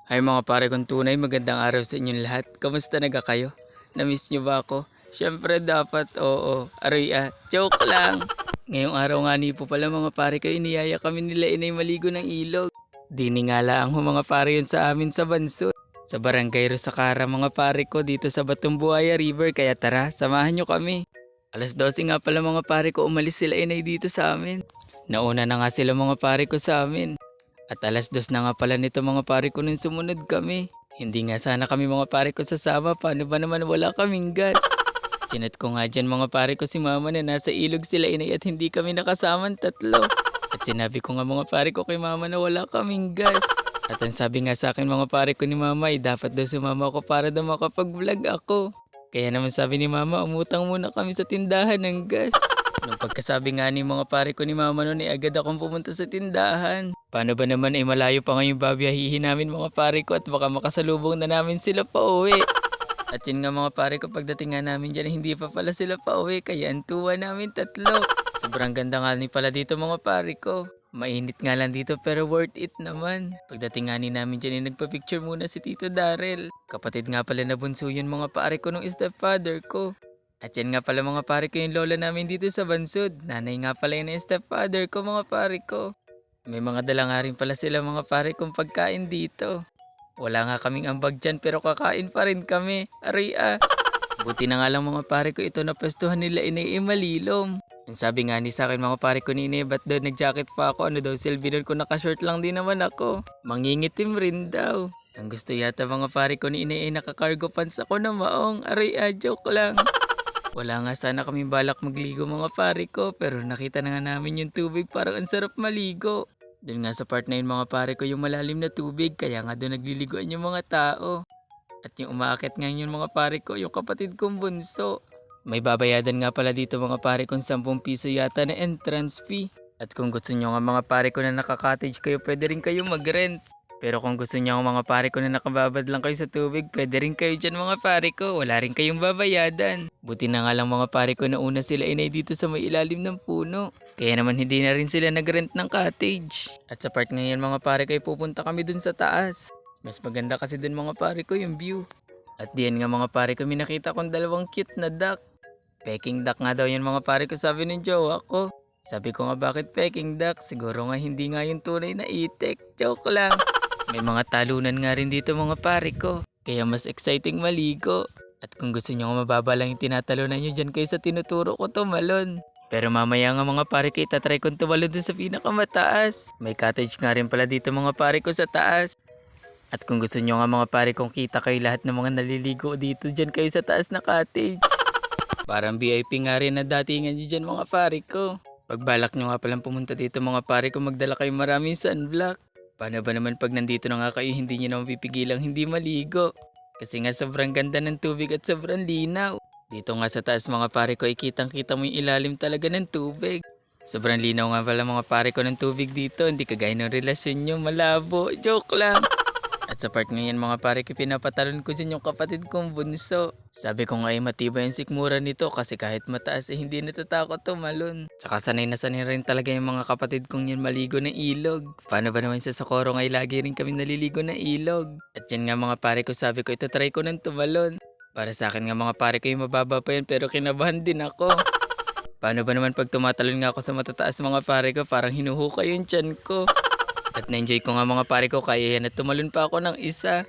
Ay mga pare kong tunay, magandang araw sa inyong lahat. Kamusta naga kayo? Namiss niyo ba ako? Siyempre dapat, oo. Aray joke lang. Ngayong araw nga ni po pala mga pare ko, iniyaya kami nila inay maligo ng ilog. Diningala ang mga pare yun sa amin sa Bansod. Sa Barangay Rosacara mga pare ko dito sa Batong Buhaya River, kaya tara, samahan nyo kami. Alas 12 nga pala mga pare ko, umalis sila inay dito sa amin. Nauna na nga sila mga pare ko sa amin. At alas 2 na nga pala nito mga pare ko nung sumunod kami. Hindi nga sana kami mga pare ko sasama, paano ba naman wala kaming gas? Chinat ko nga dyan mga pare ko si mama na nasa ilog sila inay at hindi kami nakasamang tatlo. At sinabi ko nga mga pare ko kay mama na wala kaming gas. At ang sabi nga sa akin mga pare ko ni mama ay dapat daw sumama ako para daw makapag-vlog ako. Kaya naman sabi ni mama, umutang muna kami sa tindahan ng gas. Nung pagkasabi nga ni mga pare ko ni mama noon ay agad akong pumunta sa tindahan. Paano ba naman ay malayo pa ngayong babiyahihin namin mga pare ko at baka makasalubong na namin sila pa uwi. At yun nga mga pare ko, pagdating nga namin dyan hindi pa pala sila pa uwi kaya antuwa namin tatlo. Sobrang ganda nga ni pala dito mga pare ko. Mainit nga lang dito pero worth it naman. Pagdating nga ni namin dyan ay nagpa-picture muna si Tito Darrell. Kapatid nga pala na bunso yun mga pare ko nung stepfather ko. At yan nga pala mga pare ko yung lola namin dito sa Bansod. Nanay nga pala yun yung stepfather ko mga pare ko. May mga dala nga rin pala sila mga pare kong pagkain dito. Wala nga kaming ambag dyan pero kakain pa rin kami. Aray Buti na nga lang mga pare ko ito na pwestuhan nila inay malilom. Ang sabi nga ni sa akin mga pare ko ni inay, ba't daw nag-jacket pa ako? Ano daw silbi doon kung naka-short lang din naman ako. Mangingitim rin daw. Ang gusto yata mga pare ko ni inay ay naka-cargo pants ako na maong. Aray joke lang. Wala nga sana kami balak magligo mga pare ko pero nakita na nga namin yung tubig, parang ang sarap maligo. Doon nga sa part na yun mga pare ko yung malalim na tubig kaya nga doon nagliliguan yung mga tao. At yung umaakit nga yun mga pare ko yung kapatid kong bunso. May babayadan nga pala dito mga pare kong 10 piso yata na entrance fee. At kung gusto nyo nga mga pare ko na naka-cottage kayo, pwede rin kayo mag-rent. Pero kung gusto nyo mga pare ko na nakababad lang kayo sa tubig, pwede rin kayo dyan mga pare ko. Wala rin kayong babayadan. Buti na nga lang mga pare ko na una sila inay dito sa may ilalim ng puno. Kaya naman hindi na rin sila nag-rent ng cottage. At sa part ngayon mga pare ko ay pupunta kami dun sa taas. Mas maganda kasi dun mga pare ko yung view. At diyan nga mga pare ko may nakita kong dalawang cute na duck. Peking duck nga daw yan mga pare ko sabi ng jowa ko. Sabi ko nga bakit Peking duck? Siguro nga hindi nga yung tunay na itik. Joke lang. May mga talunan nga rin dito mga pare ko. Kaya mas exciting maligo. At kung gusto nyo nga mababa lang yung tinatalunan nyo dyan kayo sa tinuturo ko tumalon. Pero mamaya nga mga pare ko itatry kong tumalon dun sa pinakamataas. May cottage nga rin pala dito mga pare ko sa taas. At kung gusto nyo nga mga pare kong kita kayo lahat ng mga naliligo dito dyan kayo sa taas na cottage. Parang VIP nga rin na datingan nyo dyan mga pare ko. Pagbalak nyo nga palang pumunta dito mga pare ko, magdala kayo maraming sunblock. Paano ba naman pag nandito na nga kayo hindi nyo na mapipigilang hindi maligo? Kasi nga sobrang ganda ng tubig at sobrang linaw. Dito nga sa taas mga pare ko ay kitang kita mo yung ilalim talaga ng tubig. Sobrang linaw nga pala mga pare ko ng tubig dito, hindi kagaya ng relasyon nyo, malabo, joke lang. At sa part ngayon mga pare ko pinapatalon ko dyan yung kapatid kong bunso. Sabi ko nga ay matibay yung sikmura nito kasi kahit mataas eh hindi natatakot tumalon. Tsaka sanay na sanay rin talaga yung mga kapatid kong yan maligo ng ilog. Paano ba naman sa Socorro ay lagi rin kami naliligo ng ilog. At yan nga mga pare ko sabi ko ito try ko ng tumalon. Para sa akin nga mga pare ko yung mababa pa yan pero kinabahan din ako. Paano ba naman pag tumatalon nga ako sa matataas mga pare ko parang hinuhukay yung tiyan ko. At na-enjoy ko nga mga pare ko kaya yan at tumalon pa ako ng isa.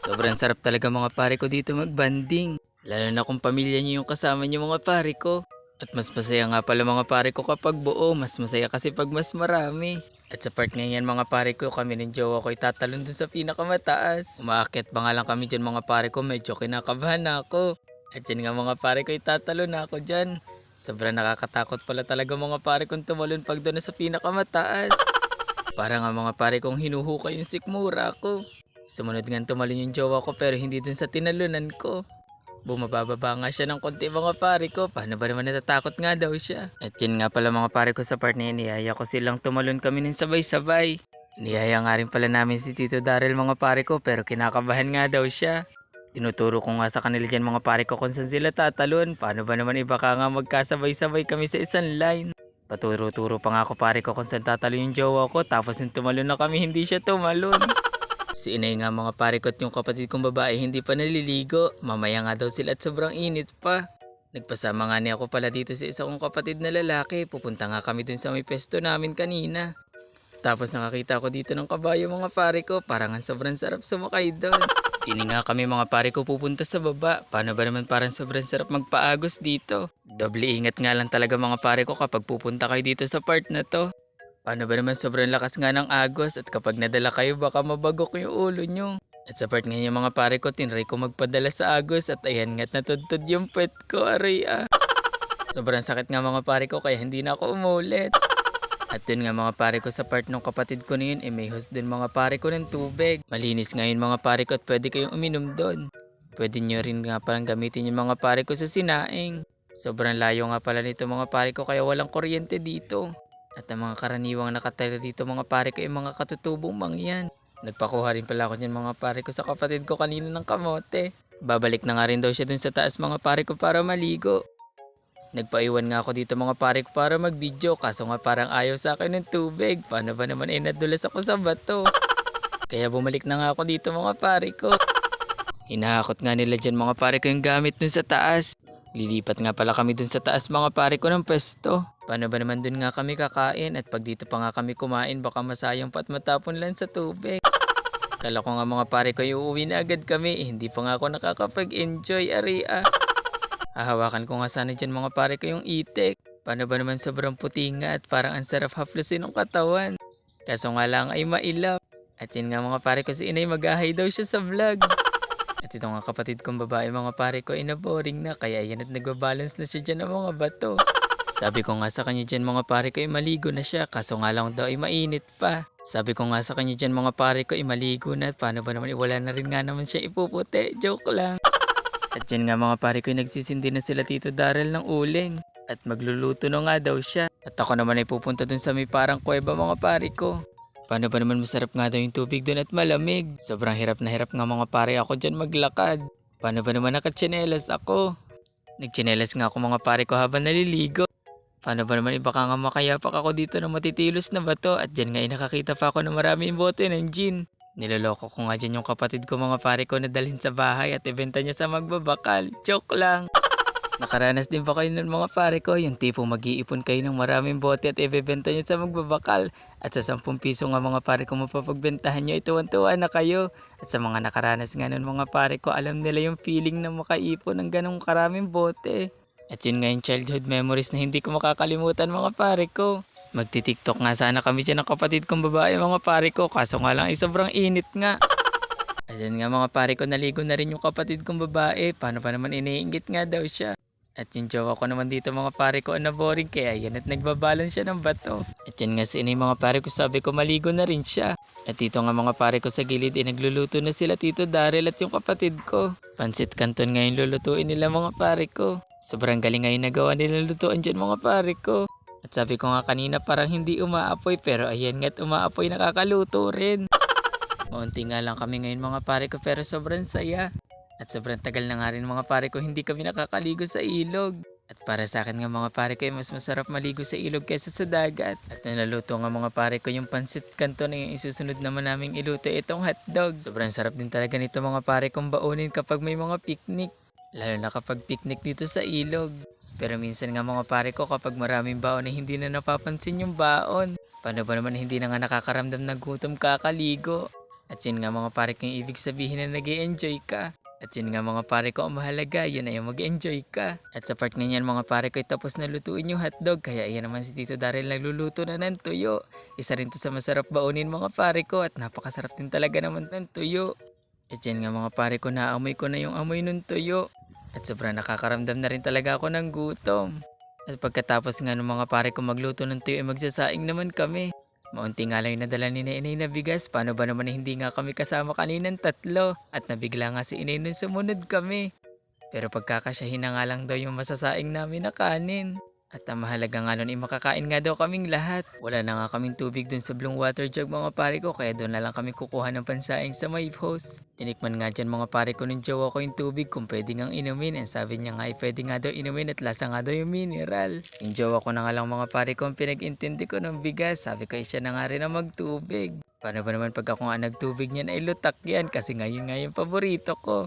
Sobrang sarap talaga mga pare ko dito magbanding. Lalo na kung pamilya niyo yung kasama niyo mga pare ko. At mas masaya nga pala mga pare ko kapag buo. Mas masaya kasi pag mas marami. At sa part ngayon mga pare ko kami ng jowa ko tatalon dun sa pinakamataas. Umaakyat pa nga lang kami dyan mga pare ko, medyo kinakabahan na ako. At dyan nga mga pare ko tatalon na ako dyan. Sobrang nakakatakot pala talaga mga pare kong tumalon pag doon na sa pinakamataas. Para nga mga pare kong hinuhukay yung sikmura ko. Sumunod nga tumalon yung jowa ko pero hindi dun sa tinalunan ko. Bumababa nga siya ng konti mga pare ko. Paano ba naman natatakot nga daw siya? At yun nga pala mga pare ko sa part na yun, niyaya ko silang tumalon kami ng sabay-sabay. Niyaya nga rin pala namin si Tito Darrell mga pare ko pero kinakabahan nga daw siya. Tinuturo ko nga sa kanila dyan mga pare ko kung saan sila tatalon. Paano ba naman iba ka nga magkasabay-sabay kami sa isang line. Paturo-turo pa nga ako pare ko kung saan tatalo yung jowa ko tapos yung tumalon na kami hindi siya tumalon. Si inay nga mga pare ko at yung kapatid kong babae hindi pa naliligo. Mamaya nga daw sila at sobrang init pa. Nagpasama nga niya ako pala dito sa isa kong kapatid na lalaki. Pupunta nga kami dun sa may pesto namin kanina. Tapos nakakita ko dito ng kabayo mga pare ko. Parang ang sobrang sarap sumakay doon. Kini nga kami mga pare ko pupunta sa baba. Paano ba naman parang sobrang sarap magpaagos dito? Doble ingat nga lang talaga mga pare ko kapag pupunta kayo dito sa part na to. Paano ba naman sobrang lakas nga ng agos at kapag nadala kayo baka mabagok yung ulo nyo. At sa part ngayon mga pare ko tinry ko magpadala sa agos at ayan nga't natudtod yung pet ko aray ah. Sobrang sakit nga mga pare ko kaya hindi na ako umulit. At dun nga mga pare ko sa part ng kapatid ko na yun may host din mga pare ko ng tubig. Malinis ngayon mga pare ko at pwede kayong uminom doon. Pwede nyo rin nga palang gamitin yung mga pare ko sa sinaing. Sobrang layo nga pala nito mga pare ko kaya walang kuryente dito. At ang mga karaniwang nakatira dito mga pare ko ay mga katutubong mangyan. Nagpakuha rin pala ako dyan mga pare ko sa kapatid ko kanina ng kamote. Babalik na nga rin daw siya dun sa taas mga pare ko para maligo. Nagpaiwan nga ako dito mga pare ko para mag-video kaso nga parang ayaw sa akin ng tubig. Paano ba naman nadulas ako sa bato? Kaya bumalik na nga ako dito mga pare ko. Hinahakot nga nila dyan mga pare ko yung gamit dun sa taas. Lilipat nga pala kami dun sa taas mga pare ko ng pesto. Paano ba naman dun nga kami kakain at pag dito pa nga kami kumain baka masayang pa at matapon lang sa tubig. Kala ko nga mga pare ko uuwi na agad kami hindi pa nga ako nakakapag-enjoy aria. Hahawakan ko nga sana dyan mga pare ko yung itik. Paano ba naman sobrang puti nga at parang ang sarap haplusin ng katawan. Kaso nga lang ay mailap. At yun nga mga pare ko si inay mag-ahay daw siya sa vlog. At ito nga kapatid kong babae mga pare ko ay naboring na kaya yan at nagbabalance na siya dyan ng mga bato. Sabi ko nga sa kanya dyan mga pare ko ay maligo na siya kaso nga lang daw ay mainit pa. Sabi ko nga sa kanya dyan mga pare ko ay maligo na at paano ba naman wala na rin nga naman siya ipuputi. Joke lang. At dyan nga mga pare ko ay nagsisindi na sila Tito Daryl ng uling. At magluluto na nga daw siya. At ako naman ay pupunta dun sa may parang kuweba mga pare ko. Paano ba naman masarap nga daw yung tubig dun at malamig. Sobrang hirap na hirap nga mga pare ako dyan maglakad. Paano ba naman nakatsinelas ako? Nagtsinelas nga ako mga pare ko habang naliligo. Paano ba naman baka nga makayapak ako dito ng matitilos na bato at dyan nga ay nakakita pa ako ng maraming bote ng gin. Niloloko ko nga dyan yung kapatid ko mga pare ko na dalhin sa bahay at ibenta niya sa magbabakal. Joke lang. Nakaranas din ba kayo ng mga pare ko? Yung tipong mag-iipon kayo ng maraming bote at ibebenta nyo sa magbabakal. At sa 10 piso nga mga pare ko mapapagbentahan nyo, ituwan-tuwa na kayo. At sa mga nakaranas nga nun mga pare ko, alam nila yung feeling na makaipon ng ganong karaming bote. At yun nga yung childhood memories na hindi ko makakalimutan mga pare ko. Magti-tiktok nga sana kami dyan ng kapatid kong babae mga pare ko. Kaso nga lang ay sobrang init nga. Ayan nga mga pare ko, naligo na rin yung kapatid kong babae. Paano pa naman iniinggit nga daw siya. At yung jowa ko naman dito mga pare ko na boring kaya yan at nagbabalance siya ng bato. At yan nga si inay mga pare ko sabi ko maligo na rin siya. At dito nga mga pare ko sa gilid nagluluto na sila Tito Daryl at yung kapatid ko. Pansit Canton ngayon lulutuin nila mga pare ko. Sobrang galing ngayon nagawa nilang lutuan dyan mga pare ko. At sabi ko nga kanina parang hindi umaapoy pero ayan nga't umaapoy nakakaluto rin. Maunti nga lang kami ngayon mga pare ko pero sobrang saya. At sobrang tagal na nga rin mga pare ko hindi kami nakakaligo sa ilog. At para sa akin nga mga pare ko mas masarap maligo sa ilog kaysa sa dagat. At naluto nga mga pare ko yung pansit canton na yung isusunod naman naming iluto itong hotdog. Sobrang sarap din talaga nito mga pare kong baunin kapag may mga picnic. Lalo na kapag picnic dito sa ilog. Pero minsan nga mga pare ko kapag maraming baon hindi na napapansin yung baon. Paano ba naman hindi na nga nakakaramdam na gutom kakaligo. At yun nga mga pare ko yung ibig sabihin na nag-i-enjoy ka. At yun nga mga pare ko ang mahalaga, yun ay mag-enjoy ka. At sa part ganyan mga pare ko tapos na lutuin yung hotdog. Kaya iyan naman si Tito Daryl nagluluto na ng tuyo. Isa rin to sa masarap baunin mga pare ko at napakasarap din talaga naman ng tuyo. At yan nga mga pare ko naamoy ko na yung amoy ng tuyo. At sobrang nakakaramdam na rin talaga ako ng gutom. At pagkatapos nga ng mga pare ko magluto ng tuyo magsasaing naman kami. Maunti nga lang yung nadala ni inay na bigas. Paano ba naman hindi nga kami kasama kaninang 3 at nabigla nga si inay nung sumunod kami. Pero pagkakasyahin na nga lang daw yung masasaing namin na kanin. At ang mahalaga nga nun ay makakain nga daw kaming lahat. Wala na nga kaming tubig dun sa Blue Water Jug mga pare ko, kaya doon na lang kami kukuha ng pansaing sa may host. Tinikman nga dyan mga pare ko ng jowa ko yung tubig kung pwede ngang inumin. And sabi niya nga ay pwede nga daw inumin at lasa nga daw yung mineral. Yung jowa ko na nga lang mga pare ko ang pinag-intindi ko ng bigas. Sabi ko ay siya na nga rin ang magtubig. Paano ba naman pag ako nga nagtubig niyan ay lutak yan kasi ngayon nga yung paborito ko.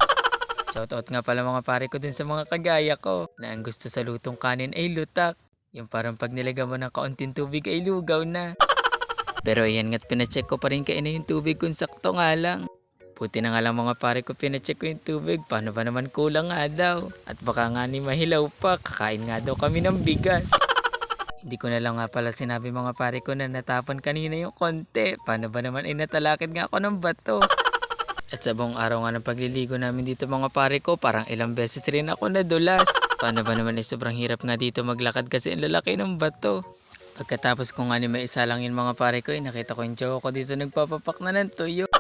Shoutout nga pala mga pare ko dun sa mga kagaya ko na ang gusto sa lutong kanin ay lutak. Yung parang pag nilagyan mo ng kaunting tubig ay lugaw na. Pero ayan nga't pinacheck ko pa rin kaina yung tubig kung sakto nga lang. Buti na nga lang mga pare ko pinacheck ko yung tubig. Paano ba naman kulang nga daw? At baka nga ni mahilaw pa, kakain nga daw kami ng bigas. Hindi ko na lang nga pala sinabi mga pare ko na natapon kanina yung konti. Paano ba naman ay natalakid nga ako ng bato? At sa buong araw nga ng pagliligo namin dito mga pare ko, parang ilang beses rin ako nadulas. Paano ba naman ay sobrang hirap nga dito maglakad kasi ang lalaki ng bato. Pagkatapos ko nga ni may isa lang yun mga pare ko, nakita ko yung jowa ko dito nagpapapak na ng tuyo.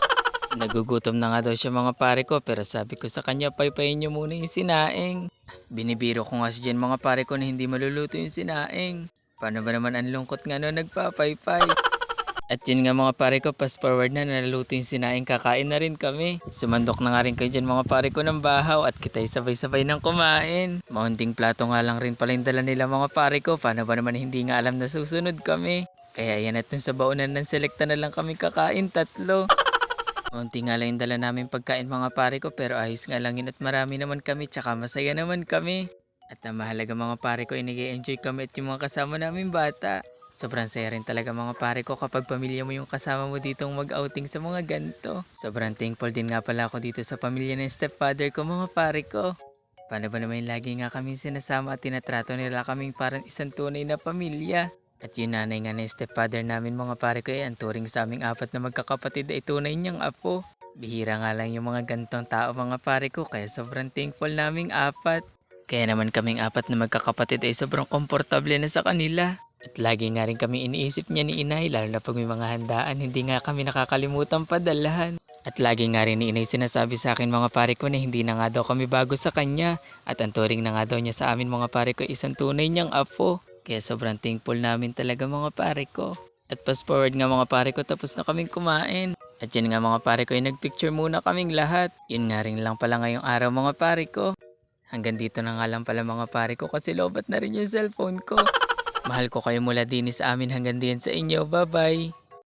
Nagugutom na nga daw siya mga pare ko, pero sabi ko sa kanya paypayin niyo muna yung sinaing. Binibiro ko nga siya dyan mga pare ko na hindi maluluto yung sinaing. Paano ba naman ang lungkot nga no nagpapaypay. At yun nga mga pare ko, fast forward na naluto yung sinaing, kakain na rin kami. Sumandok na nga rin kayo dyan mga pare ko ng bahaw at kita'y sabay-sabay ng kumain. Maunting plato nga lang rin pala yung dala nila mga pare ko, paano ba naman hindi nga alam na susunod kami. Kaya yan at dun sa baunan ng selekta na lang kami kakain, 3. Maunti nga lang yung dala namin pagkain mga pare ko, pero ayos nga lang yun at marami naman kami tsaka masaya naman kami. At ang mahalaga mga pare ko, nag-enjoy kami at yung mga kasama namin bata. Sobrang saya rin talaga mga pare ko kapag pamilya mo yung kasama mo ditong mag-outing sa mga ganito. Sobrang thankful din nga pala ako dito sa pamilya ng stepfather ko mga pare ko. Paano ba naman lagi nga kami sinasama at tinatrato nila kaming parang isang tunay na pamilya. At yung nanay nga ng stepfather namin mga pare ko ay ang turing sa aming 4 na magkakapatid ay tunay niyang apo. Bihira nga lang yung mga gantong tao mga pare ko kaya sobrang thankful naming 4. Kaya naman kaming 4 na magkakapatid ay sobrang komportable na sa kanila. At lagi nga rin kami iniisip niya ni inay, lalo na pag may mga handaan, hindi nga kami nakakalimutan padalhan. At lagi nga rin ni inay sinasabi sa akin mga pare ko na hindi na nga daw kami bago sa kanya. At ang turing na nga daw niya sa amin mga pare ko isang tunay niyang apo. Kaya sobrang thankful namin talaga mga pare ko. At fast forward nga mga pare ko tapos na kaming kumain. At yun nga mga pare ko ay nagpicture muna kaming lahat. Yun nga rin lang pala ngayong araw mga pare ko. Hanggang dito na nga lang pala mga pare ko kasi lobat na rin yung cellphone ko. Mahal ko kayo mula din sa amin hanggang diyan sa inyo. Bye-bye!